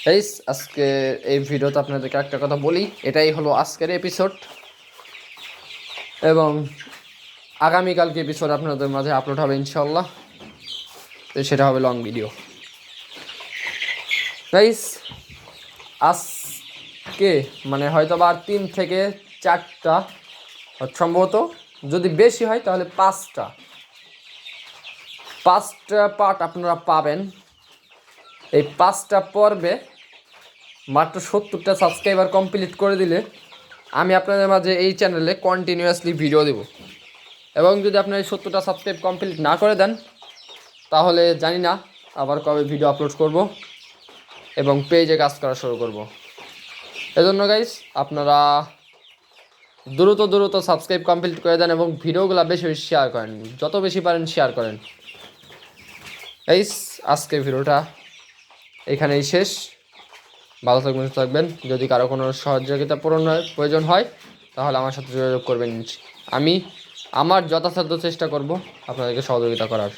Guys আজকে এই ভিডিওতে আপনাদেরকে একটা কথা বলি, এটাই হলো আজকের এপিসোড এবং আগামীকালকে এপিসোড আপনাদের মাঝে আপলোড হবে ইনশাল্লাহ। তো সেটা হবে লং ভিডিও। গাইস আজকে মানে হয়তো বা 3 থেকে 4টা, সম্ভবত যদি বেশি হয় তাহলে 5টা পার্ট আপনারা পাবেন। এই 5টা পর্বে মাত্র 70টা সাবস্ক্রাইবার কমপ্লিট করে দিলে আমি আপনাদের মাঝে এই চ্যানেলে কন্টিনিউয়াসলি ভিডিও দেব। এবং যদি আপনারা এই 70টা সাবস্ক্রাইব কমপ্লিট না করে দেন তাহলে জানি না আবার কবে ভিডিও আপলোড করব এবং পেজে কাজ করা শুরু করব। এজন্য গাইস আপনারা দ্রুত সাবস্ক্রাইব কমপ্লিট করে দেন এবং ভিডিওগুলো বেশি বেশি শেয়ার করেন, যত বেশি পারেন শেয়ার করেন। গাইস আজকের ভিডিওটা এখানেই শেষ। ভালো থাকবেন, থাকবেন। যদি কারো কোনো সহযোগিতা প্রয়োজন হয় তাহলে আমার সাথে যোগাযোগ করবেন। আমি আমার যথাসাধ্য চেষ্টা করব আপনাদেরকে সহযোগিতা করার।